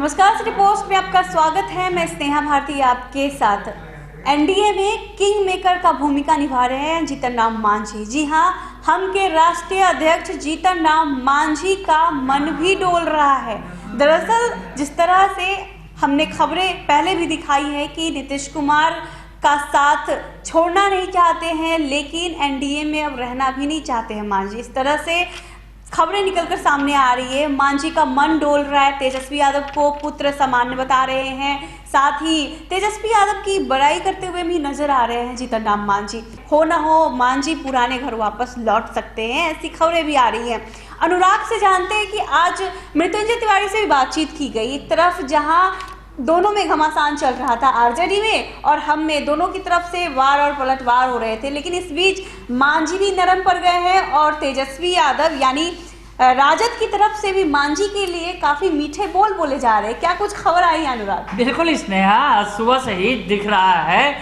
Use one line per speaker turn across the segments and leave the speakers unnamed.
नमस्कार, city post में आपका स्वागत है। मैं स्नेहा भारती आपके साथ। एनडीए में किंग मेकर का भूमिका निभा रहे हैं जीतन राम मांझी। जी हां, हम के राष्ट्रीय अध्यक्ष जीतन राम मांझी का मन भी डोल रहा है। दरअसल जिस तरह से हमने खबरें पहले भी दिखाई है कि नीतीश कुमार का साथ छोड़ना नहीं चाहते हैं, लेकिन एनडीए में अब रहना भी नहीं चाहते हैं मांझी। इस तरह से खबरें निकलकर सामने आ रही है। मांझी का मन डोल रहा है। तेजस्वी यादव को पुत्र समान बता रहे हैं, साथ ही तेजस्वी यादव की बड़ाई करते हुए भी नजर आ रहे हैं जीतन राम मांझी। हो ना हो मांझी पुराने घर वापस लौट सकते हैं, ऐसी खबरें भी आ रही हैं। अनुराग से जानते हैं कि आज मृत्युंजय तिवारी से भी बातचीत की गई। एक तरफ जहां दोनों में घमासान चल रहा था, आरजेडी में और हम में, दोनों की तरफ से वार और पलटवार हो रहे थे, लेकिन इस बीच मांझी भी नरम पड़ गए हैं और तेजस्वी यादव यानी राजद की तरफ से भी मांझी के लिए काफी मीठे बोल बोले जा रहे हैं। क्या कुछ खबर आई अनुराग?
बिल्कुल स्नेहा, सुबह से ही दिख रहा है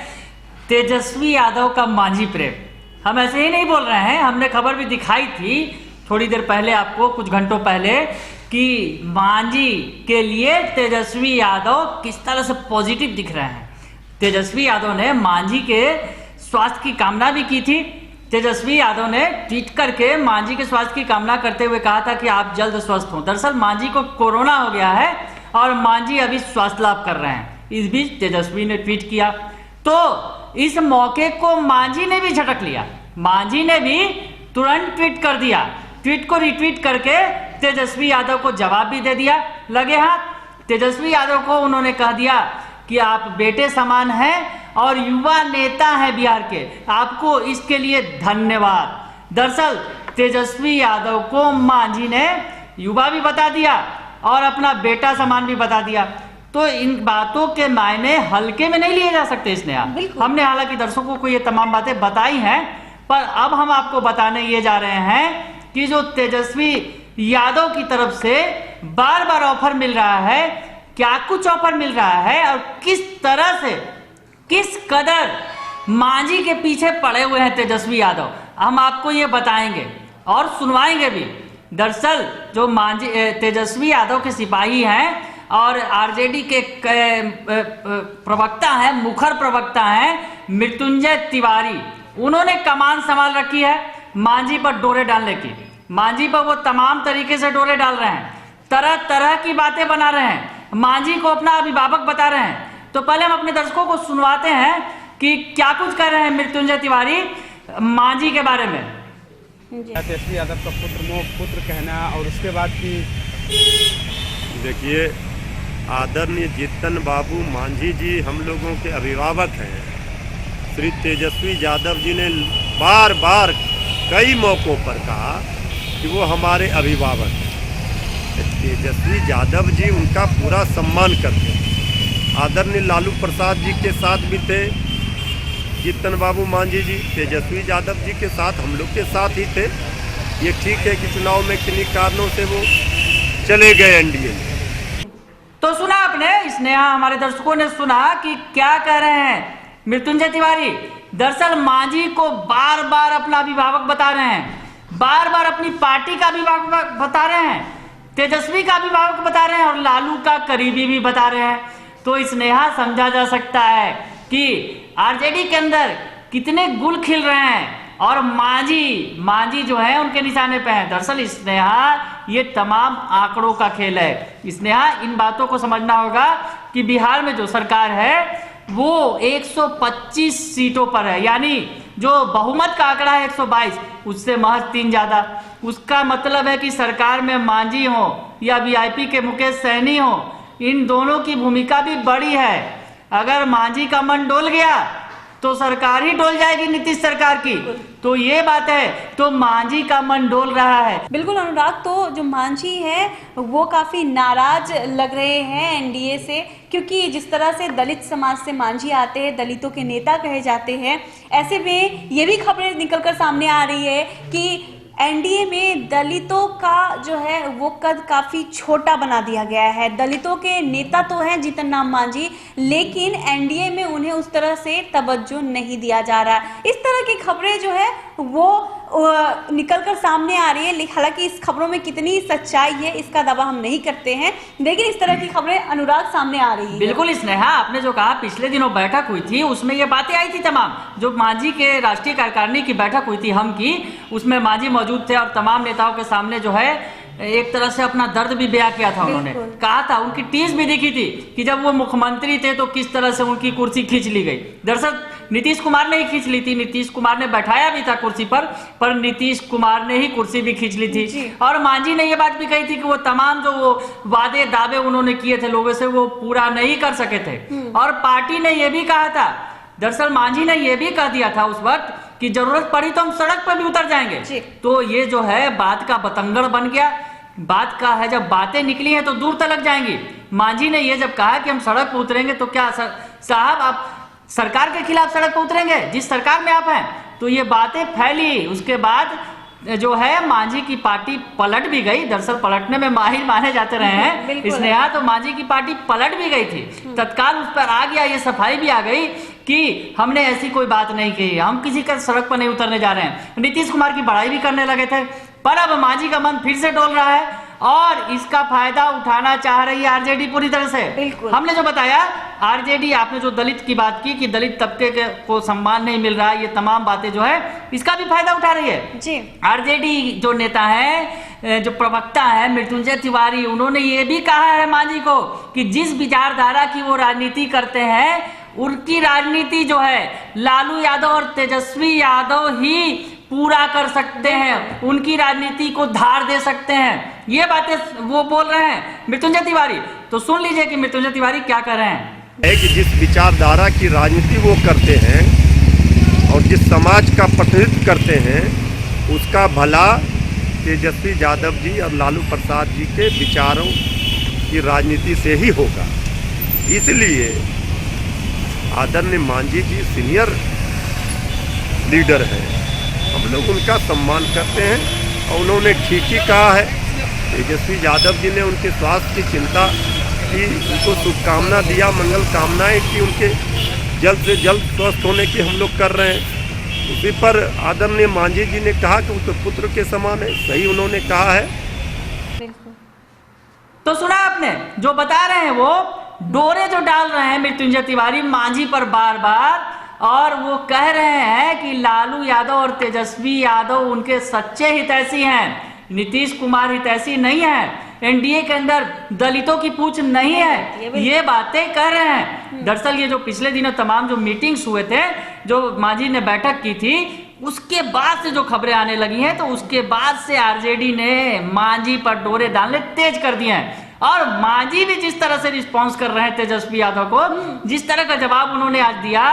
तेजस्वी यादव का मांझी प्रेम। हम ऐसे ही नहीं बोल रहे हैं, हमने खबर भी दिखाई थी थोड़ी देर पहले आपको, कुछ घंटों पहले, कि मांझी के लिए तेजस्वी यादव किस तरह से पॉजिटिव दिख रहे हैं। तेजस्वी यादव ने मांझी के स्वास्थ्य की कामना भी की थी। तेजस्वी यादव ने ट्वीट करके मांझी के स्वास्थ्य की कामना करते हुए कहा था कि आप जल्द स्वस्थ हों। दरअसल मांझी को कोरोना हो गया है और मांझी अभी स्वास्थ्य लाभ कर रहे हैं। इस बीच तेजस्वी ने ट्वीट किया, तो इस मौके को मांझी ने भी झटक लिया। मांझी ने भी तुरंत ट्वीट कर दिया। ट्वीट को रिट्वीट करके तेजस्वी यादव को जवाब भी दे दिया लगे हाथ। तेजस्वी यादव को उन्होंने कह दिया कि आप बेटे समान हैं और युवा नेता हैं बिहार के, आपको इसके लिए धन्यवाद। दरअसल तेजस्वी यादव को मांझी ने युवा भी बता दिया और अपना बेटा समान भी बता दिया। तो इन बातों के मायने हल्के में नहीं लिए जा सकते स्नेहा। हमने हालांकि दर्शकों को ये तमाम बातें बताई हैं, पर अब हम आपको बताने ये जा रहे हैं कि जो तेजस्वी यादव की तरफ से बार बार ऑफर मिल रहा है, क्या कुछ ऑफर मिल रहा है और किस तरह से, किस कदर मांझी के पीछे पड़े हुए हैं तेजस्वी यादव, हम आपको ये बताएंगे और सुनवाएंगे भी। दरअसल जो मांझी तेजस्वी यादव के सिपाही हैं और आरजेडी के प्रवक्ता हैं, मुखर प्रवक्ता हैं मृत्युंजय तिवारी, उन्होंने कमान संभाल रखी है मांझी पर डोरे डालने की। मांझी पर वो तमाम तरीके से डोरे डाल रहे हैं, तरह तरह की बातें बना रहे हैं, मांझी को अपना अभिभावक बता रहे हैं। तो पहले हम अपने दर्शकों को सुनवाते हैं कि क्या कुछ कर रहे हैं मृत्युंजय तिवारी मांझी के बारे में।
तेजस्वी यादव का पुत्र कहना और उसके बाद की
देखिए, आदरणीय जीतन बाबू मांझी जी हम लोगों के अभिभावक हैं। श्री तेजस्वी यादव जी ने बार बार कई मौक़ों पर कहा कि वो हमारे अभिभावक हैं। तेजस्वी यादव जी उनका पूरा सम्मान करते हैं। आदरणीय लालू प्रसाद जी के साथ भी थे जीतन बाबू मांझी जी, तेजस्वी यादव जी के साथ, हम लोग के साथ ही थे। ये ठीक है कि चुनाव में किन्हीं कारणों से वो चले गए एनडीए में।
तो सुना आपने स्नेहा, हमारे दर्शकों ने सुना कि क्या कह रहे हैं मृत्युंजय तिवारी। दरअसल मांझी को बार बार अपना अभिभावक बता रहे हैं, बार बार अपनी पार्टी का अभिभावक बता रहे हैं, तेजस्वी का अभिभावक बता रहे हैं और लालू का करीबी भी बता रहे हैं। तो स्नेहा समझा जा सकता है कि आरजेडी के अंदर कितने गुल खिल रहे हैं और मांझी जो है उनके निशाने पे है। दरअसल स्नेहा, ये तमाम आंकड़ों का खेल है। स्नेहा, इन बातों को समझना होगा कि बिहार में जो सरकार है वो 125 सीटों पर है, यानी जो बहुमत का आंकड़ा है 122, उससे महज 3 ज्यादा। उसका मतलब है कि सरकार में मांझी हो या वीआईपी के मुकेश सहनी हो, इन दोनों की भूमिका भी बड़ी है। अगर मांझी का मन डोल गया तो सरकार ही डोल जाएगी, नीतीश सरकार की। तो ये बात है, तो मांझी का मन डोल रहा है।
बिल्कुल अनुराग, तो जो मांझी है वो काफी नाराज लग रहे हैं एनडीए से, क्योंकि जिस तरह से दलित समाज से मांझी आते हैं, दलितों के नेता कहे जाते हैं, ऐसे में ये भी खबरें निकलकर सामने आ रही है कि एनडीए में दलितों का जो है वो कद काफी छोटा बना दिया गया है। दलितों के नेता तो हैं जीतन राम मांझी, लेकिन एनडीए में उन्हें उस तरह से तवज्जो नहीं दिया जा रहा। इस तरह की खबरें जो है वो निकल कर सामने आ रही है। हालांकि इस खबरों में कितनी सच्चाई है इसका दावा हम नहीं करते हैं, लेकिन इस तरह की खबरें अनुराग सामने आ रही है।
बिल्कुल स्नेहा, आपने जो कहा पिछले दिनों बैठक हुई थी उसमें ये बातें आई थी तमाम। जो मांझी के राष्ट्रीय कार्यकारिणी की बैठक हुई थी हम की, उसमें मांझी मौजूद थे और तमाम नेताओं के सामने जो है एक तरह से अपना दर्द भी बयां किया था। उन्होंने कहा था, उनकी टीस भी दिखी थी कि जब वो मुख्यमंत्री थे तो किस तरह से उनकी कुर्सी खींच ली गई। दरअसल नीतीश कुमार ने ही खींच ली थी, नीतीश कुमार ने बैठाया भी था कुर्सी पर नीतीश कुमार ने ही कुर्सी भी खींच ली थी। और मांझी ने ये बात भी कही थी कि वो तमाम जो वो वादे दावे उन्होंने किए थे लोगों से वो पूरा नहीं कर सके थे। और पार्टी ने ये भी कहा था, दरअसल मांझी ने ये भी कह दिया था उस वक्त कि जरूरत पड़ी तो हम सड़क पर भी उतर जाएंगे। तो ये जो है बात का बतंगड़ बन गया। बात का है जब बातें निकली हैं तो दूर तलक जाएंगी। मांझी ने ये जब कहा कि हम सड़क पर उतरेंगे तो क्या साहब आप सरकार के खिलाफ सड़क पर उतरेंगे जिस सरकार में आप हैं? तो ये बातें फैली। उसके बाद जो है मांझी की पार्टी पलट भी गई। दरअसल पलटने में माहिर माने जाते रहे हैं स्नेहा, तो मांझी की पार्टी पलट भी गई थी। तत्काल उस पर आ गया, ये सफाई भी आ गई कि हमने ऐसी कोई बात नहीं की, हम किसी का सड़क पर नहीं उतरने जा रहे हैं। नीतीश कुमार की बड़ाई भी करने लगे थे। पर अब मांझी का मन फिर से डोल रहा है और इसका फायदा उठाना चाह रही है आरजेडी पूरी तरह से। हमने जो बताया आरजेडी, आपने जो दलित की बात की कि दलित तबके को सम्मान नहीं मिल रहा है, ये तमाम बातें जो है इसका भी फायदा उठा रही है जी। आरजेडी जो नेता है, जो प्रवक्ता है मृत्युंजय तिवारी, उन्होंने ये भी कहा है मांझी को कि जिस विचारधारा की वो राजनीति करते हैं उनकी राजनीति जो है लालू यादव और तेजस्वी यादव ही पूरा कर सकते हैं, उनकी राजनीति को धार दे सकते हैं। ये बातें वो बोल रहे हैं मृत्युंजय तिवारी। तो सुन लीजिए कि मृत्युंजय तिवारी क्या कर रहे हैं।
कि जिस विचारधारा की राजनीति वो करते हैं और जिस समाज का प्रतिनिधित्व करते हैं उसका भला तेजस्वी यादव जी और लालू प्रसाद जी के विचारों की राजनीति से ही होगा। इसलिए आदरणीय मांझी जी सीनियर लीडर हैं, हम लोग उनका सम्मान करते हैं और उन्होंने ठीक ही कहा है। तेजस्वी यादव जी ने उनके स्वास्थ्य की चिंता की, उनको शुभकामना दिया, मंगल कामनाएं की उनके जल्द से जल्द स्वस्थ होने की हम लोग कर रहे हैं। उसी पर आदरणीय मांझी जी ने कहा कि वो तो पुत्र के समान है, सही उन्होंने कहा है।
तो सुना आपने जो बता रहे हैं, वो डोरे जो डाल रहे हैं मृत्युंजय तिवारी मांझी पर बार बार, और वो कह रहे हैं कि लालू यादव और तेजस्वी यादव उनके सच्चे हितैषी हैं, नीतीश कुमार हितैषी नहीं है, एनडीए के अंदर दलितों की पूछ नहीं है, ये बातें कह रहे हैं। दरअसल ये जो पिछले दिनों तमाम जो मीटिंग्स हुए थे, जो मांझी ने बैठक की थी, उसके बाद से जो खबरें आने लगी हैं, तो उसके बाद से आरजेडी ने मांझी पर डोरे डालने तेज कर दिए हैं। और मांझी भी जिस तरह से रिस्पॉन्स कर रहे हैं तेजस्वी यादव को, जिस तरह का जवाब उन्होंने आज दिया,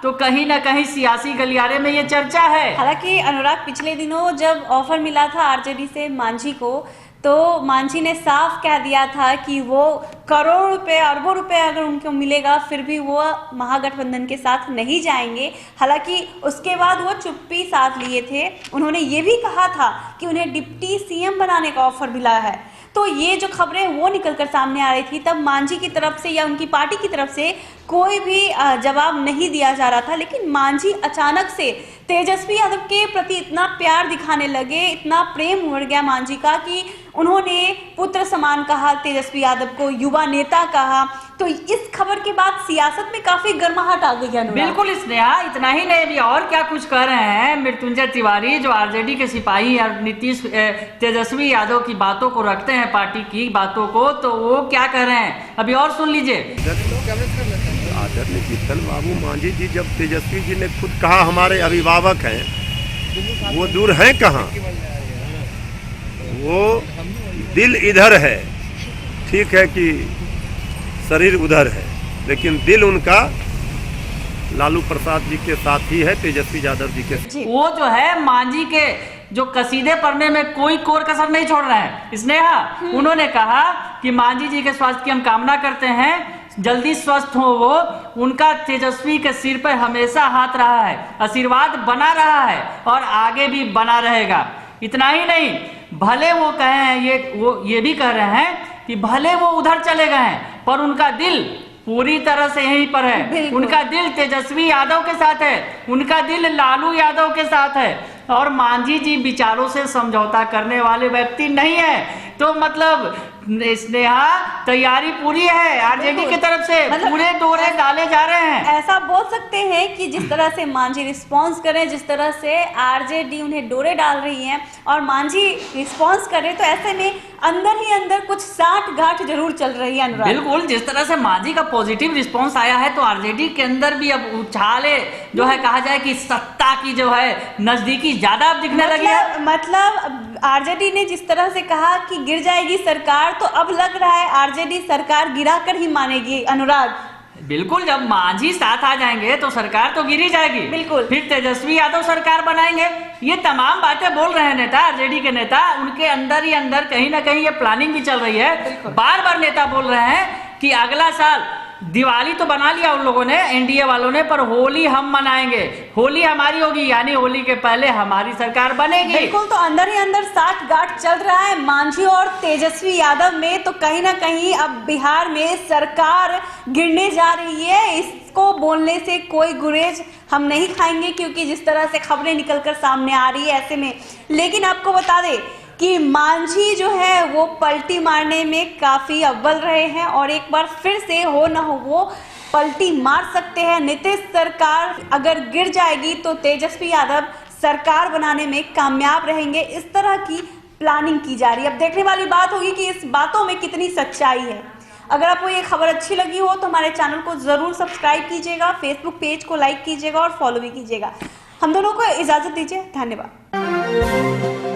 तो कहीं ना कहीं सियासी गलियारे में ये चर्चा है।
हालांकि अनुराग, पिछले दिनों जब ऑफर मिला था आरजेडी से मांझी को, तो मांझी ने साफ कह दिया था कि वो करोड़ रुपए अरबों रुपए अगर उनको मिलेगा फिर भी वो महागठबंधन के साथ नहीं जाएंगे। हालांकि उसके बाद वो चुप्पी साध लिए थे। उन्होंने ये भी कहा था कि उन्हें डिप्टी सीएम बनाने का ऑफर मिला है। तो ये जो खबरें वो निकलकर सामने आ रही थी, तब मांझी की तरफ से या उनकी पार्टी की तरफ से कोई भी जवाब नहीं दिया जा रहा था। लेकिन मांझी अचानक से तेजस्वी यादव के प्रति इतना प्यार दिखाने लगे, इतना प्रेम उमड़ गया मांझी का कि उन्होंने पुत्र समान कहा तेजस्वी यादव को, युवा नेता कहा। तो इस खबर के बाद सियासत में काफी गर्माहट आ गई है।
बिल्कुल स्नेहा, इतना ही नहीं, भी और क्या कुछ कह रहे हैं मृत्युंजय तिवारी, जो आरजेडी के सिपाही और नीतीश तेजस्वी यादव की बातों को रखते हैं, पार्टी की बातों को, तो वो क्या कह रहे हैं अभी और सुन लीजिए।
आदरणीय जीतन बाबू मांझी जी, जब तेजस्वी जी ने खुद कहा हमारे अभिभावक हैं, वो दूर हैं कहाँ, वो दिल इधर है, ठीक है कि शरीर उधर है, लेकिन दिल उनका लालू प्रसाद जी के साथ ही है, तेजस्वी यादव जी के।
वो जो है मांझी के जो कसीदे पढ़ने में कोई कोर कसर नहीं छोड़ रहे हैं स्नेहा। उन्होंने कहा कि मांझी जी के स्वास्थ्य की हम कामना करते हैं, जल्दी स्वस्थ हो वो, उनका तेजस्वी के सिर पर हमेशा हाथ रहा है, आशीर्वाद बना रहा है और आगे भी बना रहेगा। इतना ही नहीं, भले वो कहे हैं, वो ये भी कह रहे हैं कि भले वो उधर चले गए हैं पर उनका दिल पूरी तरह से यहीं पर है, उनका दिल तेजस्वी यादव के साथ है, उनका दिल लालू यादव के साथ है। और मांझी जी विचारों से समझौता करने वाले व्यक्ति नहीं है। तो मतलब स्नेहा तैयारी पूरी है आरजेडी की तरफ से,
मतलब
पूरे दौरे डाले जा रहे हैं।
ऐसा बोल सकते हैं कि जिस तरह से मांझी रिस्पॉन्स करें, जिस तरह से आरजेडी उन्हें डोरे डाल रही है और मांझी रिस्पॉन्स करे, तो ऐसे में अंदर ही अंदर कुछ साठ गांठ जरूर चल रही है अनुराग।
बिल्कुल, जिस तरह से मांझी का पॉजिटिव रिस्पांस आया है तो आरजेडी के अंदर भी अब उछाले जो है, कहा जाए कि सत्ता की जो है नजदीकी ज्यादा अब दिखने लगी है।
मतलब आरजेडी ने जिस तरह से कहा कि गिर जाएगी सरकार, तो अब लग रहा है आरजेडी सरकार गिरा कर ही मानेगी अनुराग।
बिल्कुल, जब मांझी साथ आ जाएंगे तो सरकार तो गिर ही जाएगी।
बिल्कुल।
फिर तेजस्वी यादव सरकार बनाएंगे। ये तमाम बातें बोल रहे हैं नेता, आरजेडी के नेता, उनके अंदर ही अंदर कहीं ना कहीं ये प्लानिंग भी चल रही है। बार बार नेता बोल रहे हैं कि अगला साल दिवाली तो बना लिया उन लोगों ने, एनडीए वालों ने, पर होली हम मनाएंगे, होली हमारी होगी, यानी होली के पहले हमारी सरकार बनेगी।
बिल्कुल, तो अंदर ही अंदर साठ गांठ चल रहा है मांझी और तेजस्वी यादव में। तो कहीं ना कहीं अब बिहार में सरकार गिरने जा रही है। इसको बोलने से कोई गुरेज हम नहीं खाएंगे, क्योंकि जिस तरह से खबरें निकलकर सामने आ रही है ऐसे में। लेकिन आपको बता दें कि मांझी जो है वो पलटी मारने में काफी अव्वल रहे हैं और एक बार फिर से हो ना हो वो पलटी मार सकते हैं। नीतीश सरकार अगर गिर जाएगी तो तेजस्वी यादव सरकार बनाने में कामयाब रहेंगे। इस तरह की प्लानिंग की जा रही है। अब देखने वाली बात होगी कि इस बातों में कितनी सच्चाई है। अगर आपको ये खबर अच्छी लगी हो तो हमारे चैनल को जरूर सब्सक्राइब कीजिएगा, फेसबुक पेज को लाइक कीजिएगा और फॉलो भी कीजिएगा। हम दोनों को इजाजत दीजिए, धन्यवाद।